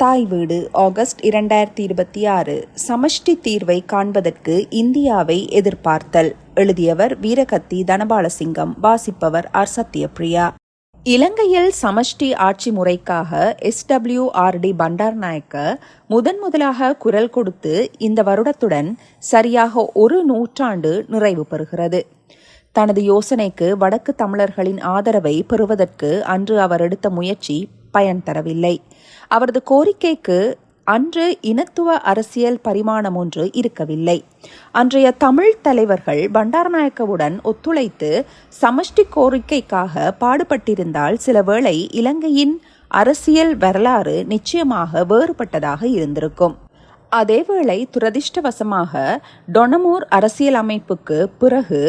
தாய் வீடு ஆகஸ்ட் 2026 சமஷ்டி தீர்வை காண்பதற்கு இந்தியாவை எதிர்பார்த்தல். எழுதியவர் வீரகத்தி தனபாலசிங்கம். வாசிப்பவர் ஆர் சத்யபிரியா. இலங்கையில் சமஷ்டி ஆட்சி முறைக்காக SWRD பண்டாரநாயக்க முதலாக குரல் கொடுத்து இந்த வருடத்துடன் சரியாக ஒரு நூற்றாண்டு நிறைவு பெறுகிறது. தனது யோசனைக்கு வடக்கு தமிழர்களின் ஆதரவை பெறுவதற்கு அன்று அவர் எடுத்த முயற்சி பயன் தரவில்லை. அவரது கோரிக்கைக்கு அன்று இனத்துவ அரசியல் பரிமாணம் ஒன்று இருக்கவில்லை. அன்றைய தமிழ் தலைவர்கள் பண்டாரநாயக்கவுடன் ஒத்துழைத்து சமஷ்டி கோரிக்கைக்காக பாடுபட்டிருந்தால் சில வேளை இலங்கையின் அரசியல் வரலாறு நிச்சயமாக வேறுபட்டதாக இருந்திருக்கும். அதேவேளை துரதிர்ஷ்டவசமாக டொனமூர் அரசியல் அமைப்புக்கு பிறகு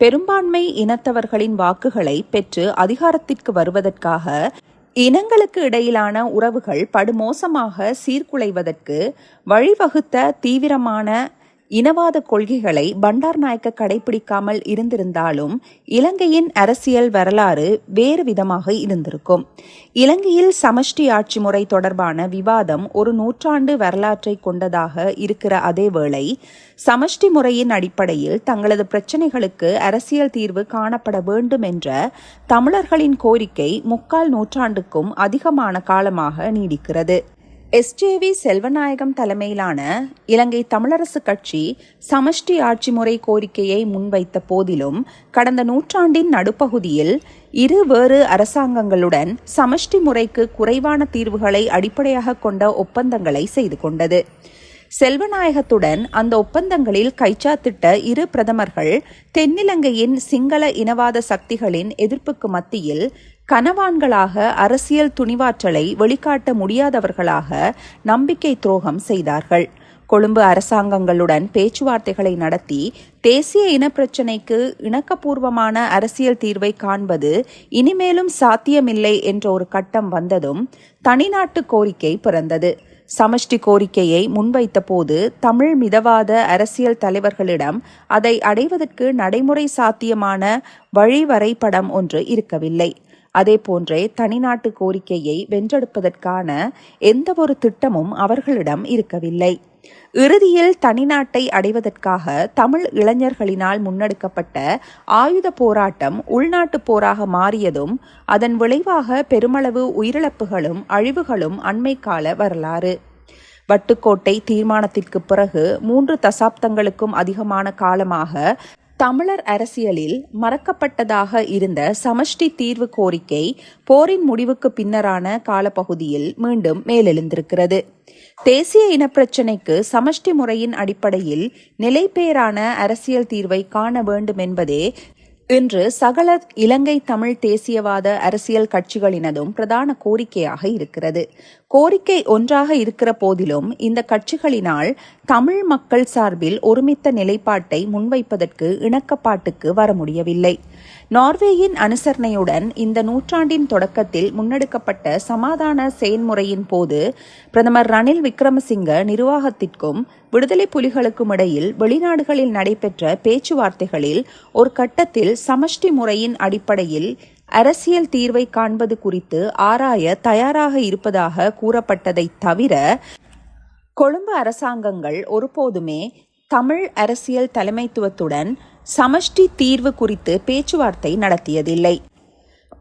பெரும்பான்மை இனத்தவர்களின் வாக்குகளை பெற்று அதிகாரத்திற்கு வருவதற்காக இனங்களுக்கு இடையிலான உறவுகள் படுமோசமாக சீர்குலைவதற்கு வழிவகுத்த தீவிரமான இனவாத கொள்கைகளை பண்டாரநாயக்க கடைபிடிக்காமல் இருந்திருந்தாலும் இலங்கையின் அரசியல் வரலாறு வேறு விதமாக இருந்திருக்கும். இலங்கையில் சமஷ்டி ஆட்சி முறை தொடர்பான விவாதம் ஒரு நூற்றாண்டு வரலாற்றை கொண்டதாக இருக்கிற அதேவேளை சமஷ்டி முறையின் அடிப்படையில் தங்களது பிரச்சினைகளுக்கு அரசியல் தீர்வு காணப்பட வேண்டும் என்ற தமிழர்களின் கோரிக்கை 3/4 நூற்றாண்டுக்கும் அதிகமான காலமாக நீடிக்கிறது. SJV செல்வநாயகம் தலைமையிலான இலங்கை தமிழரசு கட்சி சமஷ்டி ஆட்சி முறை கோரிக்கையை முன்வைத்த போதிலும் கடந்த நூற்றாண்டின் நடுப்பகுதியில் இரு வேறு அரசாங்கங்களுடன் சமஷ்டி முறைக்கு குறைவான தீர்வுகளை அடிப்படையாக கொண்ட ஒப்பந்தங்களை செய்து கொண்டது. செல்வநாயகத்துடன் அந்த ஒப்பந்தங்களில் கைச்சாத்திட்ட இரு பிரதமர்கள் தென்னிலங்கையின் சிங்கள இனவாத சக்திகளின் எதிர்ப்புக்கு மத்தியில் கனவான்களாக அரசியல் துணிவாற்றலை வெளிக்காட்ட முடியாதவர்களாக நம்பிக்கை துரோகம் செய்தார்கள். கொழும்பு அரசாங்கங்களுடன் பேச்சுவார்த்தைகளை நடத்தி தேசிய இனப்பிரச்சினைக்கு இணக்கபூர்வமான அரசியல் தீர்வை காண்பது இனிமேலும் சாத்தியமில்லை என்ற ஒரு கட்டம் வந்ததும் தனிநாட்டு கோரிக்கை பிறந்தது. சமஷ்டி கோரிக்கையை முன்வைத்த போது தமிழ் மிதவாத அரசியல் தலைவர்களிடம் அதை அடைவதற்கு நடைமுறை சாத்தியமான வழிவரைபடம் ஒன்று இருக்கவில்லை. அதேபோன்றே தனிநாட்டு கோரிக்கையை வென்றெடுப்பதற்கான எந்த ஒரு திட்டமும் அவர்களிடம் இருக்கவில்லை. இறுதியில் தனிநாட்டை அடைவதற்காக தமிழ் இளைஞர்களினால் முன்னெடுக்கப்பட்ட ஆயுத போராட்டம் உள்நாட்டு போராக மாறியதும் அதன் விளைவாக பெருமளவு உயிரிழப்புகளும் அழிவுகளும் அண்மை கால வரலாறு. வட்டுக்கோட்டை தீர்மானத்திற்கு பிறகு 3 தசாப்தங்களுக்கும் அதிகமான காலமாக தமிழர் அரசியலில் மறக்கப்பட்டதாக இருந்த சமஷ்டி தீர்வு கோரிக்கை போரின் முடிவுக்கு பின்னரான காலப்பகுதியில் மீண்டும் மேலெழுந்திருக்கிறது. தேசிய இனப்பிரச்சினைக்கு சமஷ்டி முறையின் அடிப்படையில் நிலைபெயரான அரசியல் தீர்வை காண வேண்டும் என்பதே இன்று சகல இலங்கை தமிழ் தேசியவாத அரசியல் கட்சிகளினதும் பிரதான கோரிக்கையாக இருக்கிறது. கோரிக்கை ஒன்றாக இருக்கிற போதிலும் இந்த கட்சிகளினால் தமிழ் மக்கள் சார்பில் ஒருமித்த நிலைப்பாட்டை முன்வைப்பதற்கு இணக்கப்பாட்டுக்கு வர முடியவில்லை. நார்வேயின் அனுசரணையுடன் இந்த நூற்றாண்டின் தொடக்கத்தில் முன்னெடுக்கப்பட்ட சமாதான செயன்முறையின் போது பிரதமர் ரணில் விக்ரமசிங்க நிர்வாகத்திற்கும் விடுதலை புலிகளுக்கும் இடையில் வெளிநாடுகளில் நடைபெற்ற பேச்சுவார்த்தைகளில் ஒரு கட்டத்தில் சமஷ்டி முறையின் அடிப்படையில் அரசியல் தீர்வை காண்பது குறித்து ஆராய தயாராக இருப்பதாக கூறப்பட்டதை தவிர கொழும்பு அரசாங்கங்கள் ஒருபோதுமே தமிழ் அரசியல் தலைமைத்துவத்துடன் சமஷ்டி தீர்வு குறித்து பேச்சுவார்த்தை நடத்தியதில்லை.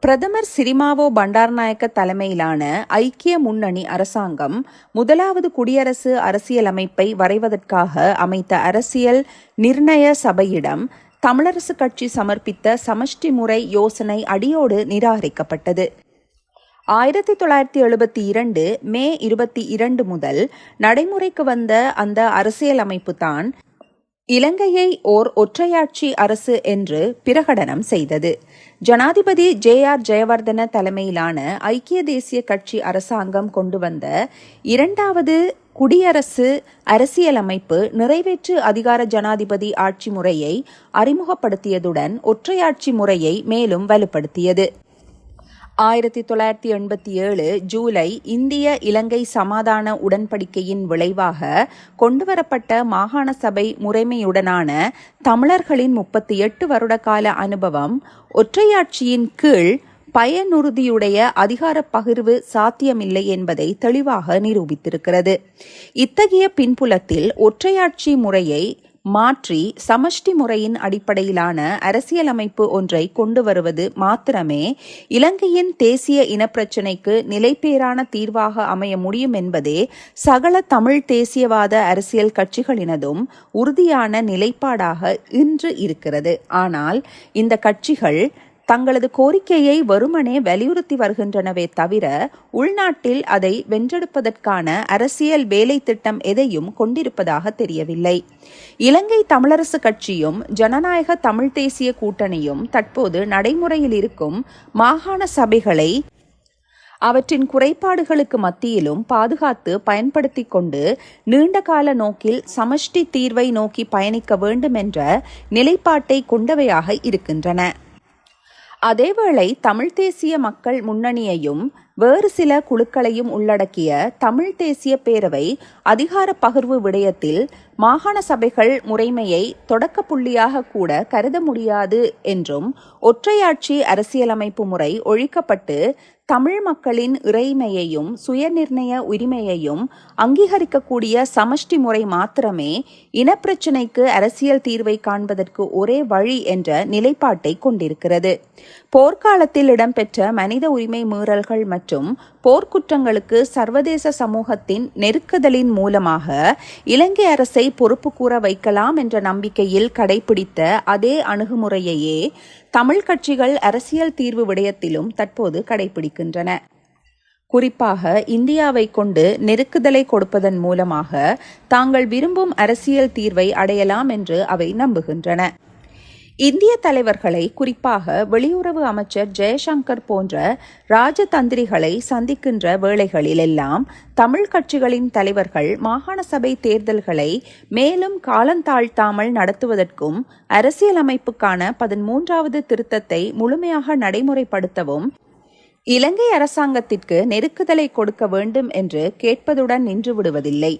பிரதமர் சிறிமாவோ பண்டாரநாயக்க தலைமையிலான ஐக்கிய முன்னணி அரசாங்கம் முதலாவது குடியரசு அரசியலமைப்பை வரைவதற்காக அமைத்த அரசியல் நிர்ணய சபையிடம் தமிழரசு கட்சி சமர்ப்பித்த சமஷ்டி முறை யோசனை அடியோடு நிராகரிக்கப்பட்டது. 1972 மே 22 முதல் நடைமுறைக்கு வந்த அந்த அரசியலமைப்பு தான் இலங்கையை ஓர் ஒற்றையாட்சி அரசு என்று பிரகடனம் செய்தது. ஜனாதிபதி JR ஜெயவர்தன தலைமையிலான ஐக்கிய தேசிய கட்சி அரசாங்கம் கொண்டு வந்த இரண்டாவது குடியரசு அரசியலமைப்பு நிறைவேற்று அதிகார ஜனாதிபதி ஆட்சி முறையை அறிமுகப்படுத்தியதுடன் ஒற்றையாட்சி முறையை மேலும் வலுப்படுத்தியது. 1987 ஜூலை இந்திய இலங்கை சமாதான உடன்படிக்கையின் விளைவாக கொண்டுவரப்பட்ட மாகாண சபை முறைமையுடனான தமிழர்களின் 38 வருட கால அனுபவம் ஒற்றையாட்சியின் கீழ் பயனுறுதியுடைய அதிகார பகிர்வு சாத்தியமில்லை என்பதை தெளிவாக நிரூபித்திருக்கிறது. இத்தகைய பின்புலத்தில் ஒற்றையாட்சி முறையை மாற்றி சமஷ்டி முறையின் அடிப்படையிலான அரசியலமைப்பு ஒன்றை கொண்டு வருவது மாத்திரமே இலங்கையின் தேசிய இனப்பிரச்சினைக்கு நிலைபேறான தீர்வாக அமைய முடியும் என்பதே சகல தமிழ் தேசியவாத அரசியல் கட்சிகளினதும் உறுதியான நிலைப்பாடாக இன்று இருக்கிறது. ஆனால் இந்த கட்சிகள் தங்களது கோரிக்கையை வெறுமனே வலியுறுத்தி வருகின்றனவே தவிர உள்நாட்டில் அதை வென்றெடுப்பதற்கான அரசியல் வேலை திட்டம் எதையும் கொண்டிருப்பதாக தெரியவில்லை. இலங்கை தமிழரசு கட்சியும் ஜனநாயக தமிழ் தேசிய கூட்டணியும் தற்போது நடைமுறையில் இருக்கும் மாகாண சபைகளை அவற்றின் குறைபாடுகளுக்கு மத்தியிலும் பாதுகாத்து பயன்படுத்திக் கொண்டு நீண்டகால நோக்கில் சமஷ்டி தீர்வை நோக்கி பயணிக்க வேண்டும் என்ற நிலைப்பாட்டை கொண்டவையாக இருக்கின்றன. அதேவேளை தமிழ் தேசிய மக்கள் முன்னணியையும் வேறு சில குழுக்களையும் உள்ளடக்கிய தமிழ் தேசிய பேரவை அதிகார பகிர்வு விடயத்தில் மாகாண சபைகள் முறைமையை தொடக்க புள்ளியாக கூட கருத முடியாது என்றும் ஒற்றையாட்சி அரசியலமைப்பு முறை ஒழிக்கப்பட்டு தமிழ் மக்களின் இறைமையையும் சுயநிர்ணய உரிமையையும் அங்கீகரிக்கக்கூடிய சமஷ்டி முறை மாத்திரமே இனப்பிரச்சினைக்கு அரசியல் தீர்வை காண்பதற்கு ஒரே வழி என்ற நிலைப்பாட்டை கொண்டிருக்கிறது. போர்க்காலத்தில் இடம்பெற்ற மனித உரிமை மீறல்கள் மற்றும் போர்க்குற்றங்களுக்கு சர்வதேச சமூகத்தின் நெருக்குதலின் மூலமாக இலங்கை அரசை பொறுப்பு கூற வைக்கலாம் என்ற நம்பிக்கையில் கடைபிடித்த அதே அணுகுமுறையையே தமிழ் கட்சிகள் அரசியல் தீர்வு விடயத்திலும் தற்போது கடைபிடிக்கின்றன. குறிப்பாக இந்தியாவை கொண்டு நெருக்குதலை கொடுப்பதன் மூலமாக தாங்கள் விரும்பும் அரசியல் தீர்வை அடையலாம் என்று அவை நம்புகின்றன. இந்திய தலைவர்களை, குறிப்பாக வெளியுறவு அமைச்சர் ஜெயசங்கர் போன்ற ராஜதந்திரிகளை சந்திக்கின்ற வேளைகளிலெல்லாம் தமிழ் கட்சிகளின் தலைவர்கள் மாகாண சபை தேர்தல்களை மேலும் காலந்தாழ்த்தாமல் நடத்துவதற்கும் அரசியலமைப்புக்கான 13வது திருத்தத்தை முழுமையாக நடைமுறைப்படுத்தவும் இலங்கை அரசாங்கத்திற்கு நெருக்குதலை கொடுக்க வேண்டும் என்று கேட்பதுடன் நின்று விடுவதில்லை.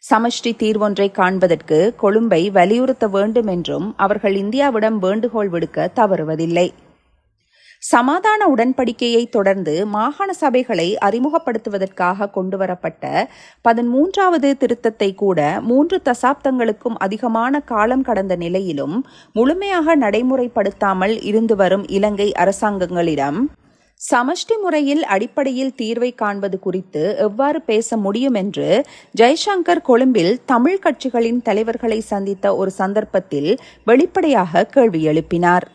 சமஷ்டி தீர்வொன்றை காண்பதற்கு கொழும்பை வலியுறுத்த வேண்டும் என்றும் அவர்கள் இந்தியாவிடம் வேண்டுகோள் விடுக்க தவறுவதில்லை. சமாதான உடன்படிக்கையை தொடர்ந்து மாகாண சபைகளை அறிமுகப்படுத்துவதற்காக கொண்டுவரப்பட்ட 13வது திருத்தத்தை கூட 3 தசாப்தங்களுக்கும் அதிகமான காலம் கடந்த நிலையிலும் முழுமையாக நடைமுறைப்படுத்தாமல் இருந்து வரும் இலங்கை அரசாங்கங்களிடம் சமஷ்டி முறையில் அடிப்படையில் தீர்வை காண்பது குறித்து எவ்வாறு பேச முடியும் என்று ஜெய்சங்கர் கொழும்பில் தமிழ் கட்சிகளின் தலைவர்களை சந்தித்த ஒரு சந்தர்ப்பத்தில் வெளிப்படையாக கேள்வி எழுப்பினார்.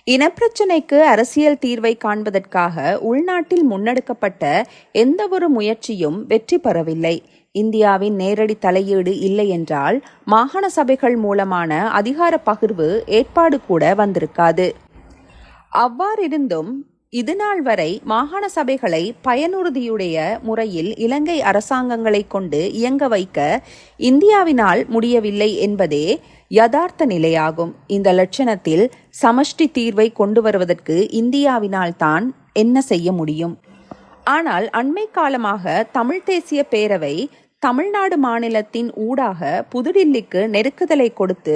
இனப்பிரச்சினைக்கு அரசியல் தீர்வை காண்பதற்காக உள்நாட்டில் முன்னெடுக்கப்பட்ட எந்தவொரு முயற்சியும் வெற்றி பெறவில்லை. இந்தியாவின் நேரடி தலையீடு இல்லை என்றால் மாகாண சபைகள் மூலமான அதிகார பகிர்வு ஏற்பாடு கூட வந்திருக்காது. அவ்வாறிருந்தும் இதுநாள் வரை மாகாண சபைகளை பயனுறுதியுடைய முறையில் இலங்கை அரசாங்கங்களை கொண்டு இயங்க வைக்க இந்தியாவினால் முடியவில்லை என்பதே யதார்த்த நிலையாகும். இந்த லட்சணத்தில் சமஷ்டி தீர்வை கொண்டு வருவதற்கு இந்தியாவினால் தான் என்ன செய்ய முடியும்? ஆனால் அண்மை காலமாக தமிழ் தேசிய பேரவை தமிழ்நாடு மாநிலத்தின் ஊடாக புதுடில்லிக்கு நெருக்குதலை கொடுத்து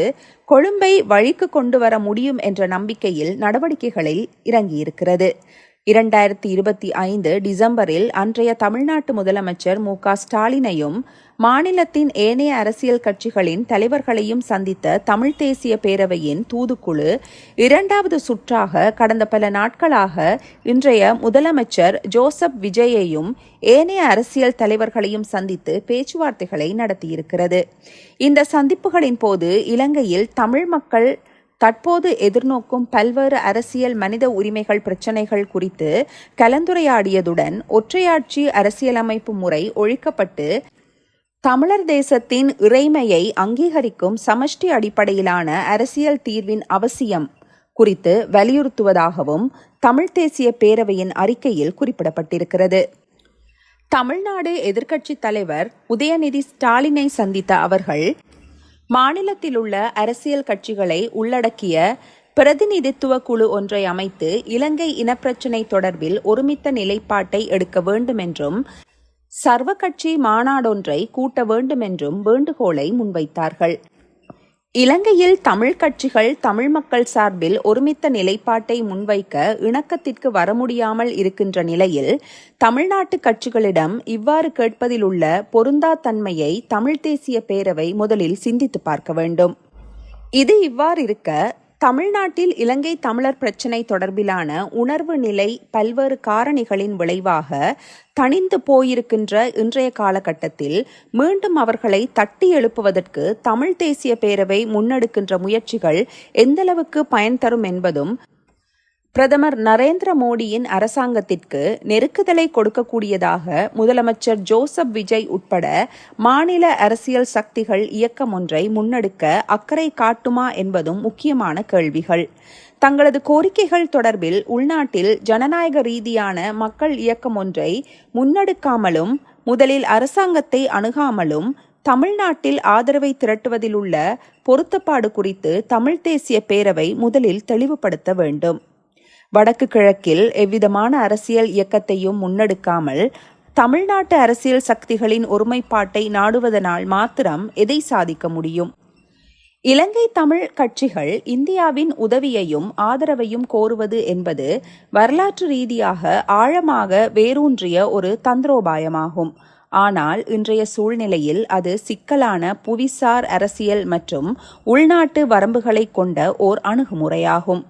கொழும்பை வழிக்கு கொண்டு வர முடியும் என்ற நம்பிக்கையில் நடவடிக்கைகளில் இறங்கியிருக்கிறது. 2025 டிசம்பரில் அன்றைய தமிழ்நாட்டு முதலமைச்சர் மு.க. ஸ்டாலினையும் மாநிலத்தின் ஏனைய அரசியல் கட்சிகளின் தலைவர்களையும் சந்தித்த தமிழ் தேசிய பேரவையின் தூதுக்குழு 2வது சுற்றாக கடந்த பல நாட்களாக இன்றைய முதலமைச்சர் ஜோசப் விஜயையும் ஏனைய அரசியல் தலைவர்களையும் சந்தித்து பேச்சுவார்த்தைகளை நடத்தியிருக்கிறது. இந்த சந்திப்புகளின் போது இலங்கையில் தமிழ் மக்கள் தற்போது எதிர்நோக்கும் பல்வேறு அரசியல் மனித உரிமைகள் பிரச்சினைகள் குறித்து கலந்துரையாடியதுடன் ஒற்றையாட்சி அரசியலமைப்பு முறை ஒழிக்கப்பட்டு தமிழர் தேசத்தின் இறைமையை அங்கீகரிக்கும் சமஷ்டி அடிப்படையிலான அரசியல் தீர்வின் அவசியம் குறித்து வலியுறுத்துவதாகவும் தமிழ் தேசிய பேரவையின் அறிக்கையில் குறிப்பிடப்பட்டிருக்கிறது. தமிழ்நாடு எதிர்க்கட்சித் தலைவர் உதயநிதி ஸ்டாலினை சந்தித்த அவர்கள் மாநிலத்தில் உள்ள அரசியல் கட்சிகளை உள்ளடக்கிய பிரதிநிதித்துவ குழு ஒன்றை அமைத்து இலங்கை இனப்பிரச்சினை தொடர்பில் ஒருமித்த நிலைப்பாட்டை எடுக்க வேண்டும் என்றும் சர்வ கட்சி மாநாடொன்றை கூட்ட வேண்டும் என்றும் வேண்டுகோளை முன்வைத்தார்கள். இலங்கையில் தமிழ் கட்சிகள் தமிழ் மக்கள் சார்பில் ஒருமித்த நிலைப்பாட்டை முன்வைக்க இணக்கத்திற்கு வர முடியாமல் இருக்கின்ற நிலையில் தமிழ்நாட்டு கட்சிகளிடம் இவ்வாறு கேட்பதில் உள்ள பொருந்தா தன்மையை தமிழ் தேசிய பேரவை முதலில் சிந்தித்து பார்க்க வேண்டும். இது இவ்வாறு இருக்க, தமிழ்நாட்டில் இலங்கை தமிழர் பிரச்சினை தொடர்பிலான உணர்வு நிலை பல்வேறு காரணிகளின் விளைவாக தணிந்து போயிருக்கின்ற இன்றைய காலகட்டத்தில் மீண்டும் அவர்களை தட்டி எழுப்புவதற்கு தமிழ் தேசிய பேரவை முன்னெடுக்கின்ற முயற்சிகள் எந்தளவுக்கு பயன் தரும் என்பதும் பிரதமர் நரேந்திர மோடியின் அரசாங்கத்திற்கு நெருக்குதலை கொடுக்கக்கூடியதாக முதலமைச்சர் ஜோசப் விஜய் உட்பட மாநில அரசியல் சக்திகள் இயக்கம் ஒன்றை முன்னெடுக்க அக்கறை காட்டுமா என்பதும் முக்கியமான கேள்விகள். தங்களது கோரிக்கைகள் தொடர்பில் உள்நாட்டில் ஜனநாயக ரீதியான மக்கள் இயக்கம் ஒன்றை முன்னெடுக்காமலும் முதலில் அரசாங்கத்தை அணுகாமலும் தமிழ்நாட்டில் ஆதரவை திரட்டுவதில் உள்ள பொருத்தப்பாடு குறித்து தமிழ் தேசிய பேரவை முதலில் தெளிவுபடுத்த வேண்டும். வடக்கு கிழக்கில் எவ்விதமான அரசியல் இயக்கத்தையும் முன்னெடுக்காமல் தமிழ்நாட்டு அரசியல் சக்திகளின் ஒருமைப்பாட்டை நாடுவதனால் மாத்திரம் எதை சாதிக்க முடியும்? இலங்கை தமிழ் கட்சிகள் இந்தியாவின் உதவியையும் ஆதரவையும் கோருவது என்பது வரலாற்று ரீதியாக ஆழமாக வேரூன்றிய ஒரு தந்திரோபாயமாகும். ஆனால் இன்றைய சூழ்நிலையில் அது சிக்கலான புவிசார் அரசியல் மற்றும் உள்நாட்டு வரம்புகளை கொண்ட ஓர் அணுகுமுறையாகும்.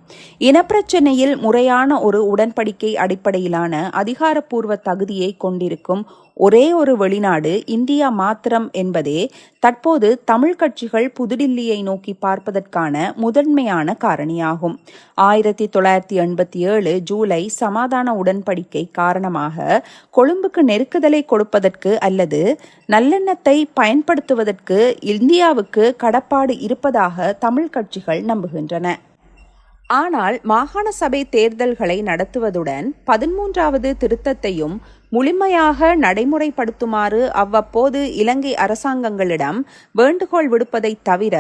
இனப்பிரச்சினையில் முறையான ஒரு உடன்படிக்கை அடிப்படையிலான அதிகாரப்பூர்வ தகுதியை கொண்டிருக்கும் ஒரே ஒரு வெளிநாடு இந்தியா மாத்திரம் என்பதே தற்போது தமிழ் கட்சிகள் புதுடில்லியை நோக்கி பார்ப்பதற்கான முதன்மையான காரணியாகும். 1987 ஜூலை சமாதான உடன்படிக்கை காரணமாக கொழும்புக்கு நெருக்குதலை கொடுப்பதற்கு அல்லது நல்லெண்ணத்தை பயன்படுத்துவதற்கு இந்தியாவுக்கு கடப்பாடு இருப்பதாக தமிழ் கட்சிகள் நம்புகின்றன. ஆனால் மாகாண சபை தேர்தல்களை நடத்துவதுடன் 13வது திருத்தத்தையும் முழுமையாக நடைமுறைப்படுத்துமாறு அவ்வப்போது இலங்கை அரசாங்கங்களிடம் வேண்டுகோள் விடுப்பதை தவிர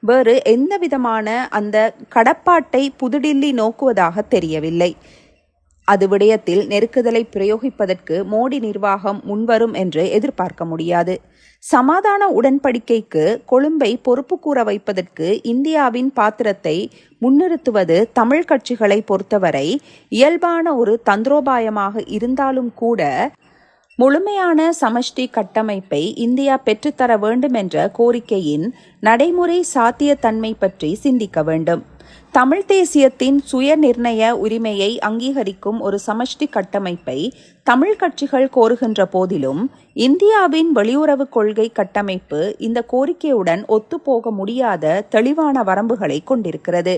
வேறு எந்தவிதமான அந்த கடப்பாட்டை புதுடில்லி நோக்குவதாக தெரியவில்லை. அது விடயத்தில் நெருக்குதலை பிரயோகிப்பதற்கு மோடி நிர்வாகம் முன்வரும் என்று எதிர்பார்க்க முடியாது. சமாதான உடன்படிக்கைக்கு கொழும்பை பொறுப்பு கூற வைப்பதற்கு இந்தியாவின் பாத்திரத்தை முன்னிறுத்துவது தமிழ் கட்சிகளை பொறுத்தவரை இயல்பான ஒரு தந்திரோபாயமாக இருந்தாலும் கூட முழுமையான சமஷ்டி கட்டமைப்பை இந்தியா பெற்றுத்தர வேண்டும் என்ற கோரிக்கையின் நடைமுறை சாத்தியத்தன்மை பற்றி சிந்திக்க வேண்டும். தமிழ் தேசியத்தின் சுய நிர்ணய உரிமையை அங்கீகரிக்கும் ஒரு சமஷ்டி கட்டமைப்பை தமிழ் கட்சிகள் கோருகின்ற போதிலும் இந்தியாவின் வெளியுறவு கொள்கை கட்டமைப்பு இந்த கோரிக்கையுடன் ஒத்துப்போக முடியாத தெளிவான வரம்புகளை கொண்டிருக்கிறது.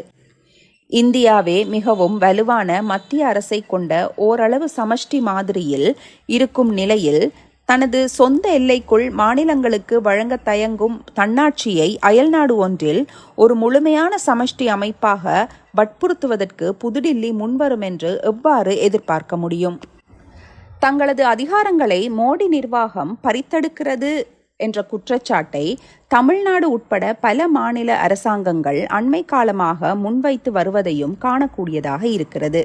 இந்தியாவே மிகவும் வலுவான மத்திய அரசை கொண்ட ஓரளவு சமஷ்டி மாதிரியில் இருக்கும் நிலையில் தனது சொந்த எல்லைக்குள் மாநிலங்களுக்கு வழங்க தயங்கும் தன்னாட்சியை அயல்நாடு ஒன்றில் ஒரு முழுமையான சமஷ்டி அமைப்பாக வற்புறுத்துவதற்கு புதுடில்லி முன்வரும் என்று எவ்வாறு எதிர்பார்க்க முடியும்? தங்களது அதிகாரங்களை மோடி நிர்வாகம் பறித்தெடுக்கிறது என்ற குற்றச்சாட்டை தமிழ்நாடு உட்பட பல மாநில அரசாங்கங்கள் அண்மை காலமாக முன்வைத்து வருவதையும் காணக்கூடியதாக இருக்கிறது.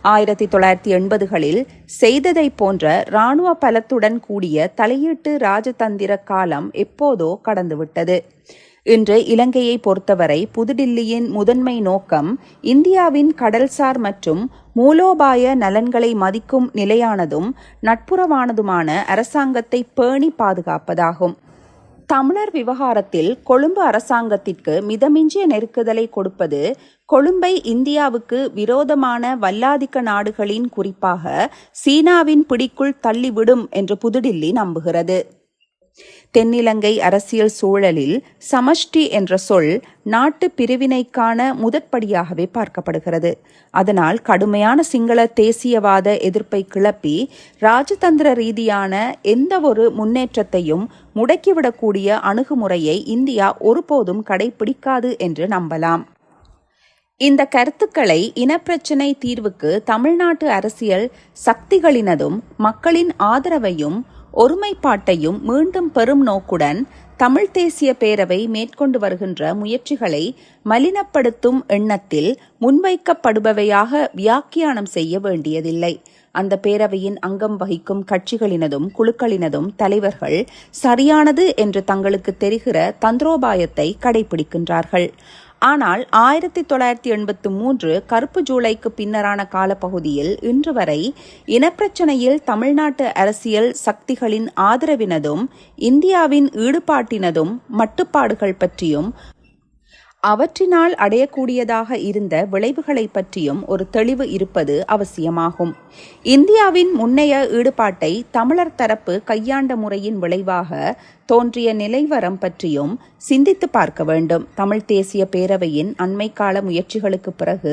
1980களில் செய்ததை போன்ற இராணுவ பலத்துடன் கூடிய தலையீட்டு ராஜதந்திர காலம் எப்போதோ கடந்துவிட்டது. இன்று இலங்கையை பொறுத்தவரை புதுடில்லியின் முதன்மை நோக்கம் இந்தியாவின் கடல்சார் மற்றும் மூலோபாய நலன்களை மதிக்கும் நிலையானதும் நட்புறவானதுமான அரசாங்கத்தை பேணி பாதுகாப்பதாகும். தமிழர் விவகாரத்தில் கொழும்பு அரசாங்கத்திற்கு மிதமிஞ்சிய நெருக்குதலை கொடுப்பது கொழும்பை இந்தியாவுக்கு விரோதமான வல்லாதிக்க நாடுகளின் குறிப்பாக சீனாவின் பிடிக்குள் தள்ளிவிடும் என்று புதுடில்லி நம்புகிறது. தென்னிலங்கை அரசியல் சூழலில் சமஷ்டி என்ற சொல் நாட்டு பிரிவினைக்கான முதற்படியாகவே பார்க்கப்படுகிறது. அதனால் கடுமையான சிங்கள தேசியவாத எதிர்ப்பை கிளப்பி ராஜதந்திர ரீதியான எந்த ஒரு முன்னேற்றத்தையும் முடக்கிவிடக்கூடிய அணுகுமுறையை இந்தியா ஒருபோதும் கடைபிடிக்காது என்று நம்பலாம். இந்த கருத்துக்களை இனப்பிரச்சினை தீர்வுக்கு தமிழ்நாட்டு அரசியல் சக்திகளினதும் மக்களின் ஆதரவையும் ஒருமைப்பாட்டையும் மீண்டும் பெறும் நோக்குடன் தமிழ் தேசிய பேரவை மேற்கொண்டு வருகின்ற முயற்சிகளை மலினப்படுத்தும் எண்ணத்தில் முன்வைக்கப்படுபவையாக வியாக்கியானம் செய்ய வேண்டியதில்லை. அந்த பேரவையின் அங்கம் வகிக்கும் கட்சிகளினதும் குழுக்களினதும் தலைவர்கள் சரியானது என்று தங்களுக்கு தெரிகிற தந்திரோபாயத்தை கடைபிடிக்கின்றார்கள். ஆனால் 1983 கருப்பு ஜூலைக்கு பின்னரான காலப்பகுதியில் இன்று வரை இனப்பிரச்சினையில் தமிழ்நாட்டு அரசியல் சக்திகளின் ஆதரவினதும் இந்தியாவின் ஈடுபாட்டினதும் மட்டுப்பாடுகள் பற்றியும் அவற்றினால் அடையக்கூடியதாக இருந்த விளைவுகளை பற்றியும் ஒரு தெளிவு இருப்பது அவசியமாகும். இந்தியாவின் முன்னைய ஈடுபாட்டை தமிழர் தரப்பு கையாண்ட முறையின் விளைவாக தோன்றிய நிலைவரம் பற்றியும் சிந்தித்து பார்க்க வேண்டும். தமிழ் தேசிய பேரவையின் அண்மைக்கால முயற்சிகளுக்கு பிறகு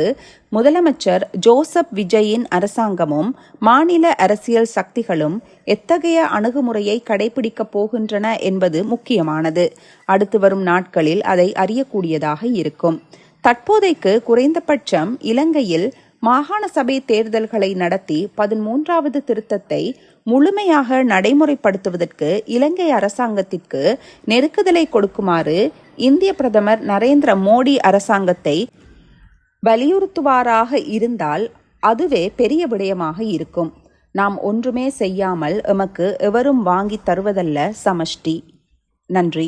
முதலமைச்சர் ஜோசப் விஜயின் அரசாங்கமும் மாநில அரசியல் சக்திகளும் எத்தகைய அணுகுமுறையை கடைபிடிக்கப் போகின்றன என்பது முக்கியமானது. அடுத்து வரும் நாட்களில் அதை அறியக்கூடியதாக இருக்கும். தற்போதைக்கு குறைந்தபட்சம் இலங்கையில் மாகாண சபை தேர்தல்களை நடத்தி 13வது திருத்தத்தை முழுமையாக நடைமுறைப்படுத்துவதற்கு இலங்கை அரசாங்கத்திற்கு நெருக்குதலை கொடுக்குமாறு இந்திய பிரதமர் நரேந்திர மோடி அரசாங்கத்தை வலியுறுத்துவாராக இருந்தால் அதுவே பெரிய விடயமாக இருக்கும். நாம் ஒன்றுமே செய்யாமல் எமக்கு எவரும் வாங்கி தருவதல்ல சமஷ்டி. நன்றி.